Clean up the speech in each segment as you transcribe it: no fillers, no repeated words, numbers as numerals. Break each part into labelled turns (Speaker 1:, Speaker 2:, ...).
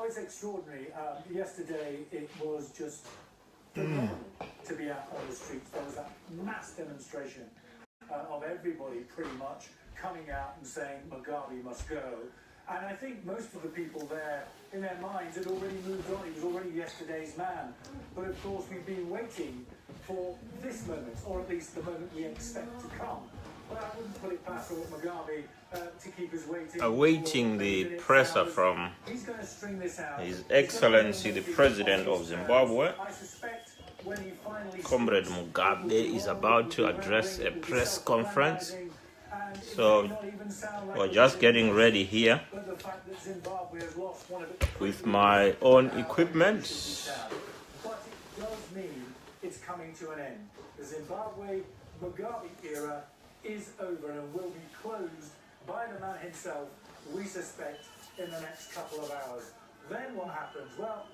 Speaker 1: it's extraordinary. Yesterday it was just phenomenal to be out on the streets. There was that mass demonstration of everybody pretty much coming out and saying Mugabe must go. And I think most of the people there, in their minds, had already moved on. He was already yesterday's man. But of course, we've been waiting for this moment, or at least the moment we expect to come. But I wouldn't put it past Mugabe to keep us waiting.
Speaker 2: Awaiting the presser from His Excellency the President of Zimbabwe. Comrade Mugabe is about to address a press conference. So we're just getting ready here with my own equipment.
Speaker 1: But it does mean it's coming to an end. The Zimbabwe Mugabe era is over and will be closed by the man himself, we suspect, in the next couple of hours. Then what happens? Well,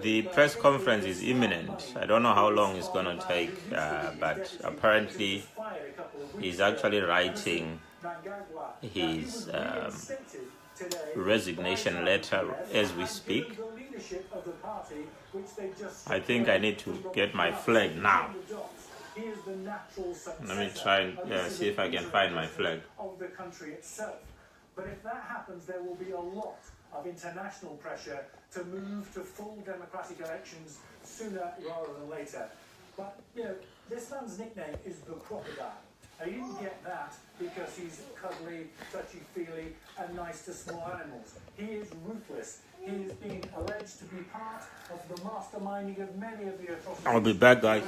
Speaker 2: the press conference is imminent. I don't know how long it's going to take, but apparently he's actually writing his resignation letter as we speak. I think I need to get my flag now. Let me try and see if I can find my flag.
Speaker 1: But if that happens, there will be a lot of international pressure to move to full democratic elections sooner rather than later. But, you know, this man's nickname is the crocodile. And he didn't get that because he's cuddly, touchy-feely, and nice to small animals. He is ruthless. He is being alleged to be part of the masterminding of many of the atrocities.
Speaker 2: I'll be back, guys.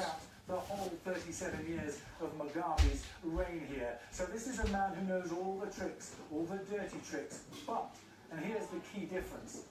Speaker 1: The whole 37 years of Mugabe's reign here. So this is a man who knows all the tricks, all the dirty tricks. But, and here's the key difference,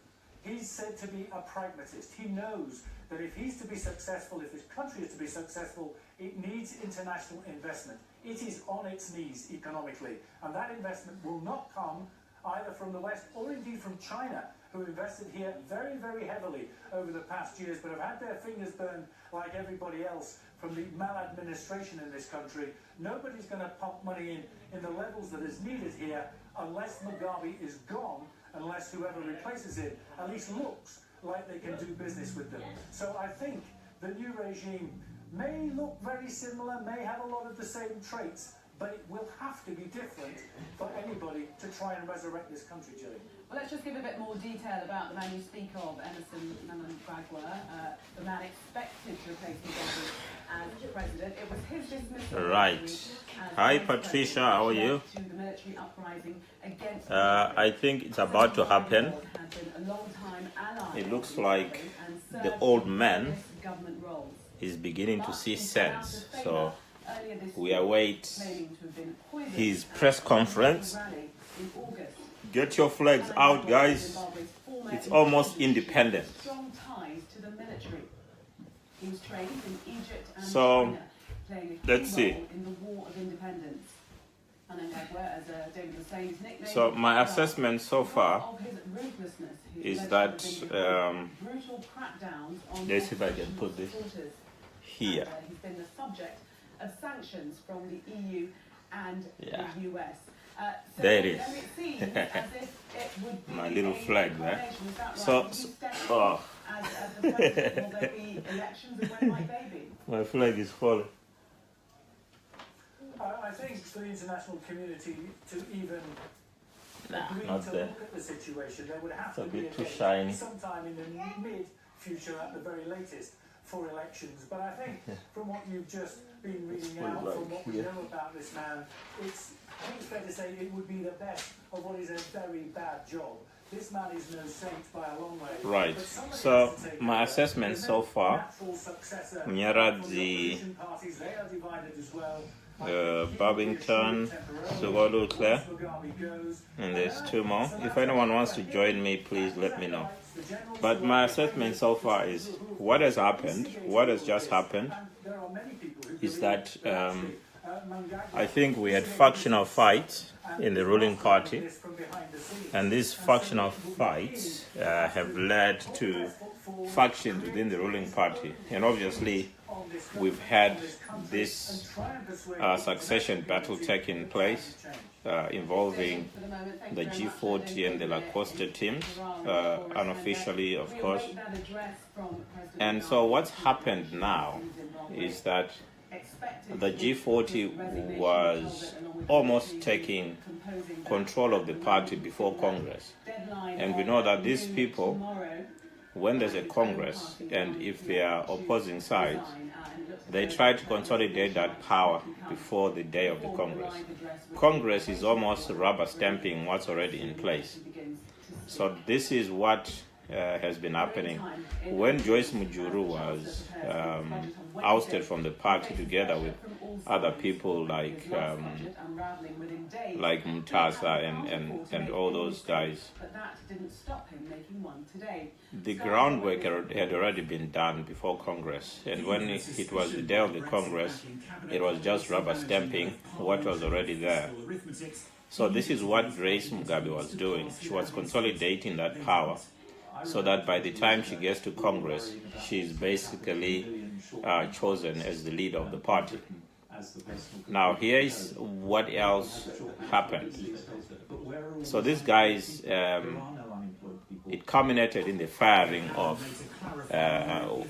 Speaker 1: he's said to be a pragmatist. He knows that if he's to be successful, if his country is to be successful, it needs international investment. It is on its knees economically. And that investment will not come either from the West or indeed from China, who invested here very, very heavily over the past years, but have had their fingers burned like everybody else from the maladministration in this country. Nobody's going to pump money in the levels that is needed here unless Mugabe is gone, unless whoever replaces it at least looks like they can do business with them. So I think the new regime may look very similar, may have a lot of the same traits, but it will have to be different for anybody to try and resurrect this country, Gillian.
Speaker 3: Well, let's just give a bit more detail about the man you speak of, Emerson Mnangagwa, the man expected to replace Mugabe as president. It was his dismissal.
Speaker 2: Right. Hi, Patricia. How are you? I think it's about to happen. It looks like the old man is beginning to see sense. So we await his press conference. Get your flags out, guys. It's almost independent. So let's see. So my assessment so far is that let's see if I can put this here.
Speaker 3: He's been the subject of sanctions from the EU and the US.
Speaker 2: There it is. My little flag there. So my flag is falling.
Speaker 1: I think for the international community to even agree
Speaker 2: not
Speaker 1: to
Speaker 2: there.
Speaker 1: look at the situation, there would have
Speaker 2: It's a
Speaker 1: to be
Speaker 2: bit too
Speaker 1: date
Speaker 2: shiny.
Speaker 1: sometime in the mid-future at the very latest for elections. But I think from what you've just been reading out, from what we know about this man, I think it's fair to say it would be the best of what is a very bad job. This man is no saint by a long way.
Speaker 2: Right. So my assessment so far, Nyaradzi, Babington, Sugolu Claire, and there's two more. If anyone wants to join me, please let me know. But my assessment so far is what has happened, what has just happened, is that I think we had factional fights in the ruling party, and these factional fights have led to factions within the ruling party, and obviously we've had this succession battle taking place, involving the G40 and the La Costa teams, unofficially, of course. And so what's happened now is that the G40 was almost taking control of the party before Congress. And we know that these people, when there's a Congress, and if they are opposing sides, they try to consolidate that power before the day of the Congress. Congress is almost rubber stamping what's already in place. So this is what has been happening. When Joyce Mujuru was ousted from the party together with other people like Mutasa and all those guys, the groundwork had already been done before Congress. And when it was the day of the Congress, it was just rubber stamping what was already there. So this is what Grace Mugabe was doing. She was consolidating that power, so that by the time she gets to Congress, she's basically chosen as the leader of the party. Now, here is what else happened. So these guys, it culminated in the firing of,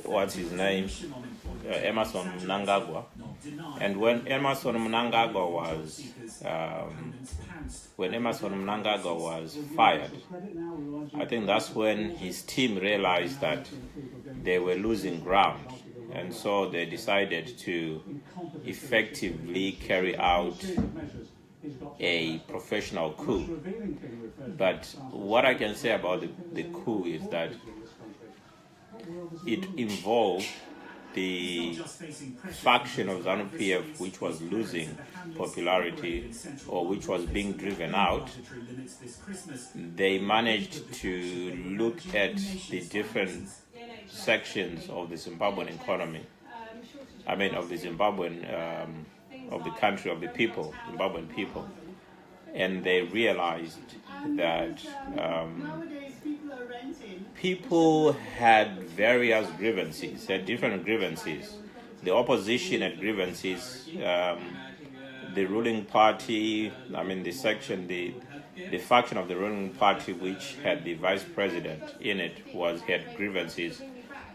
Speaker 2: what's his name, Emerson Mnangagwa. And when Emerson Mnangagwa was fired, I think that's when his team realized that they were losing ground, and so they decided to effectively carry out a professional coup. But what I can say about the coup is that it involved the faction of Zanu-PF, which was losing popularity or which was being driven out. They managed to look at the different sections of the Zimbabwean economy. I mean, of the Zimbabwean, of the country, of the people, Zimbabwean people. And they realized that people had various grievances, had different grievances. The opposition had grievances. The ruling party, I mean the faction of the ruling party which had the vice president in it had grievances.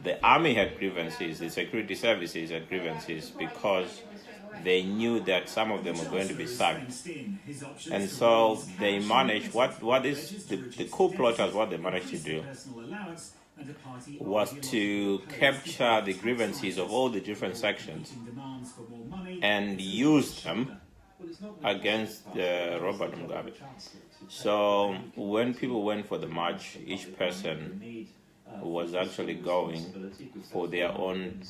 Speaker 2: The army had grievances. The security services had grievances because they knew that some of them were going to be sacked. And so they managed, the coup plotters, what they managed to do was to capture the grievances of all the different sections and use them against Robert Mugabe. So when people went for the march, each person was actually going for their own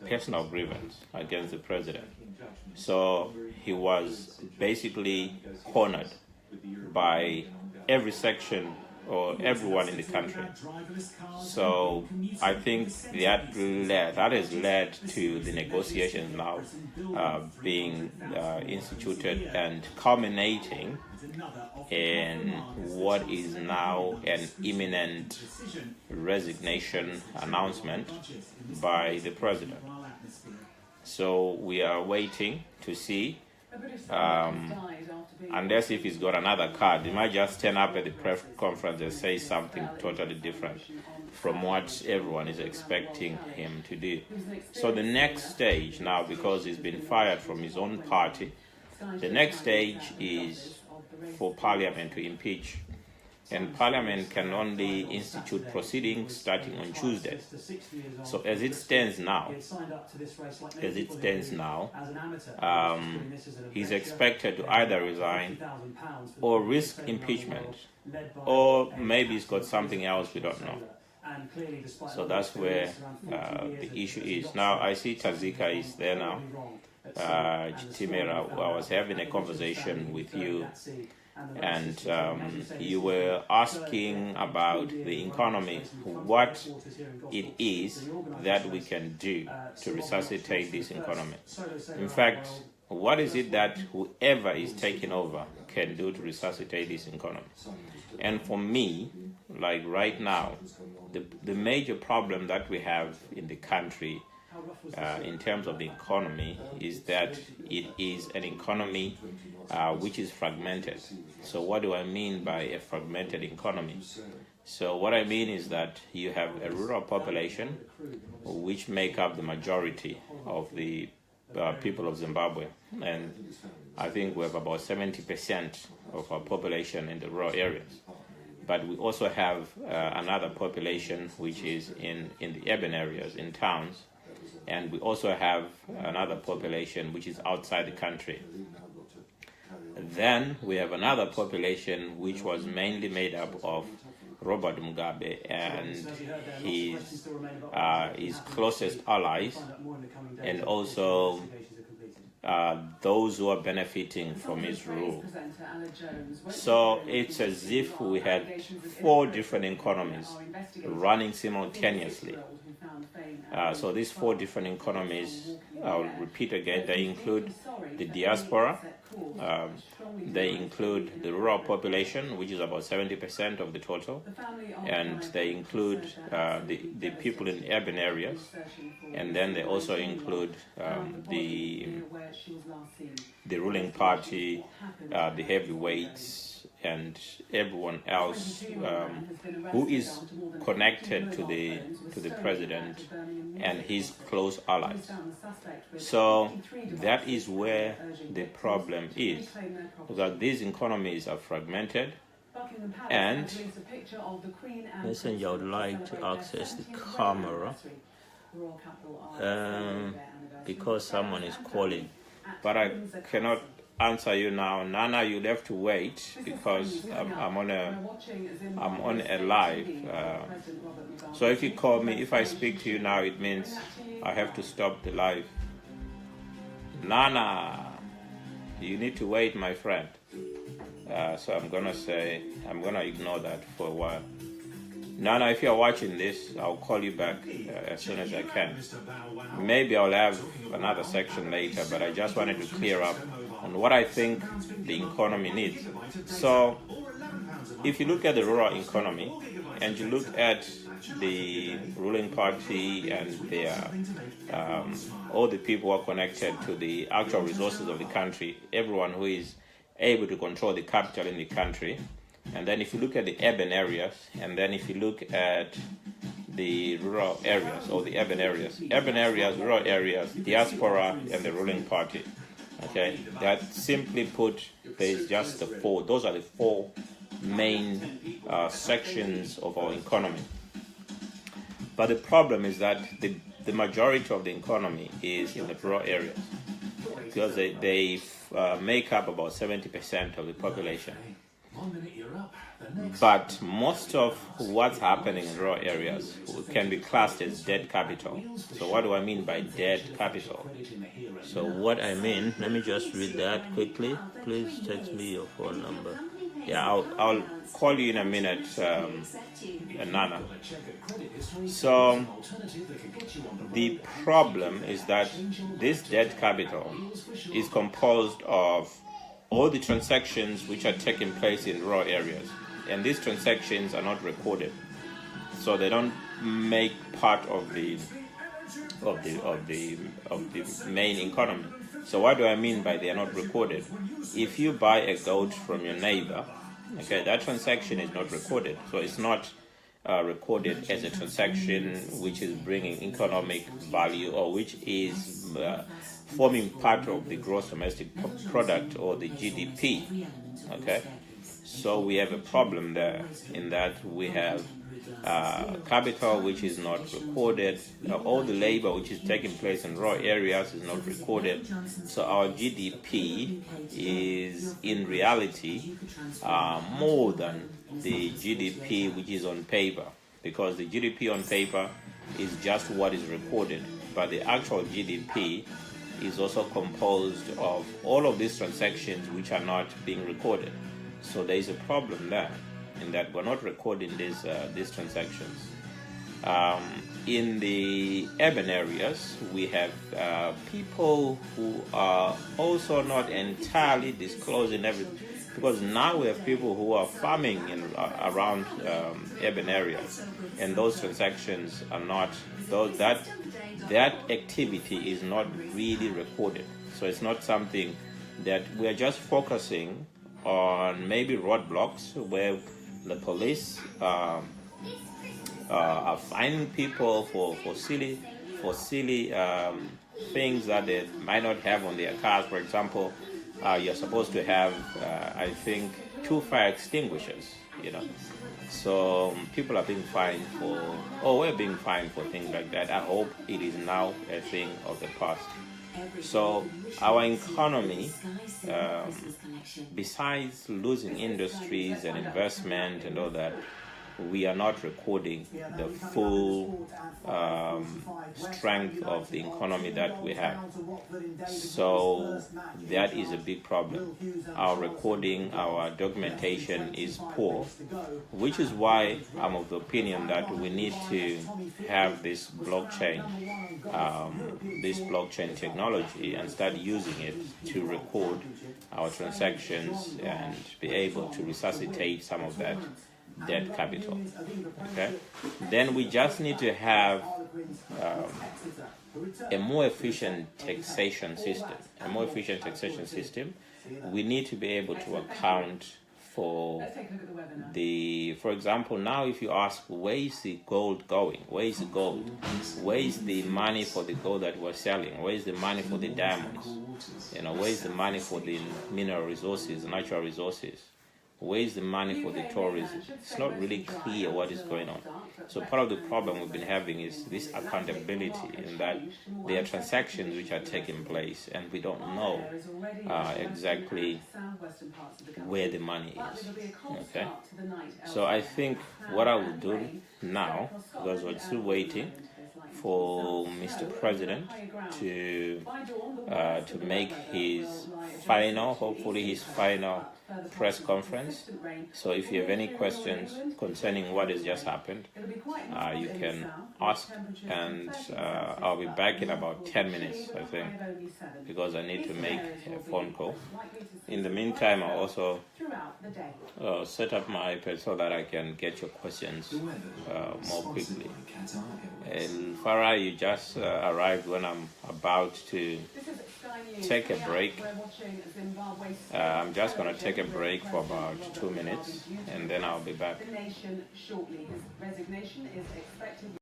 Speaker 2: personal grievance against the president. So he was basically cornered by every section or everyone in the country. So I think that has led to the negotiations now being instituted and culminating in what is now an imminent resignation announcement by the president. So we are waiting to see, unless if he's got another card, he might just turn up at the press conference and say something totally different from what everyone is expecting him to do. So the next stage now, because he's been fired from his own party, the next stage is for Parliament to impeach. And Parliament can only institute proceedings starting on Tuesday. So as it stands now, he's expected to either resign or risk impeachment, or maybe he's got something else we don't know. So that's where the issue is. Now I see Tazika is there now. Timera, I was having a conversation with you, and you were asking about the economy, what it is that we can do to resuscitate this economy. In fact, what is it that whoever is taking over can do to resuscitate this economy? And for me, like right now, the major problem that we have in the country in terms of the economy is that it is an economy which is fragmented. So what do I mean by a fragmented economy? So what I mean is that you have a rural population which make up the majority of the people of Zimbabwe, and I think we have about 70% of our population in the rural areas. But we also have another population which is in the urban areas, in towns, and we also have another population which is outside the country. Then we have another population which was mainly made up of Robert Mugabe and his closest allies, and also those who are benefiting from his rule. So it's as if we had 4 different economies running simultaneously. So these 4 different economies, I'll repeat again, they include the diaspora, they include the rural population, which is about 70% of the total, and they include the people in urban areas, and then they also include the ruling party, the heavyweights, and everyone else who is connected to the president and his close allies. So that is where the problem is, because these economies are fragmented, and Messenger would like to access the camera because someone is calling, but I cannot answer you now. Nana, you'll have to wait because I'm on a live. So if you call me, if I speak to you now, it means I have to stop the live. Nana, you need to wait, my friend. So I'm gonna ignore that for a while. Nana, if you're watching this, I'll call you back as soon as I can. Maybe I'll have another section later, but I just wanted to clear up on what I think the economy needs. So if you look at the rural economy and you look at the ruling party and their all the people who are connected to the actual resources of the country, everyone who is able to control the capital in the country, and then if you look at the urban areas, and then if you look at the rural areas or the urban areas, rural areas, diaspora, and the ruling party. Okay, that simply put, there is just the 4. Those are the 4 main sections of our economy. But the problem is that the majority of the economy is in the rural areas, because they make up about 70% of the population. But most of what's happening in rural areas can be classed as dead capital. So what do I mean by dead capital? So what I mean, let me just read that quickly. Please text me your phone number. Yeah, I'll call you in a minute, Nana. So the problem is that this dead capital is composed of all the transactions which are taking place in rural areas, and these transactions are not recorded, so they don't make part of the main economy. So what do I mean by they are not recorded? If you buy a goat from your neighbor, okay, that transaction is not recorded, so it's not recorded as a transaction which is bringing economic value or which is forming part of the gross domestic product or the GDP. Okay, so we have a problem there in that we have capital which is not recorded. All the labor which is taking place in rural areas is not recorded. So our GDP is in reality more than the GDP which is on paper, because the GDP on paper is just what is recorded, but the actual GDP is also composed of all of these transactions which are not being recorded. So there is a problem there in that we're not recording these transactions. In the urban areas, we have people who are also not entirely disclosing because now we have people who are farming around urban areas, and those transactions are not, that activity is not really recorded. So it's not something that we're just focusing on, maybe roadblocks where the police are fining people for silly things that they might not have on their cars. For example, you're supposed to have, I think, 2 fire extinguishers, So people are being fined we're being fined for things like that. I hope it is now a thing of the past. So our economy, besides losing industries and investment and all that, we are not recording the full strength of the economy that we have. So that is a big problem. Our recording, our documentation is poor, which is why I'm of the opinion that we need to have this blockchain technology and start using it to record our transactions and be able to resuscitate some of that debt capital. Okay, then we just need to have a more efficient taxation system. We need to be able to account for for example, now if you ask, where is the gold going? Where is the gold? Where is the money for the gold that we're selling? Where is the money for the diamonds? Where is the money for the mineral resources, natural resources? Where is the money for the tourism? It's not really clear what is going on. So part of the problem we've been having is this accountability, in that there are transactions which are taking place and we don't know exactly where the money is. Okay. So I think what I will do now, because we're still waiting for Mr. President to make his final, hopefully his final press conference. So if you have any questions concerning what has just happened, you can ask, and I'll be back in about 10 minutes, I think, because I need to make a phone call. In the meantime, I'll also set up my iPad so that I can get your questions more quickly. And Farah, you just arrived when I'm about to take a break. I'm just going to take a break for about 2 minutes, and then I'll be back.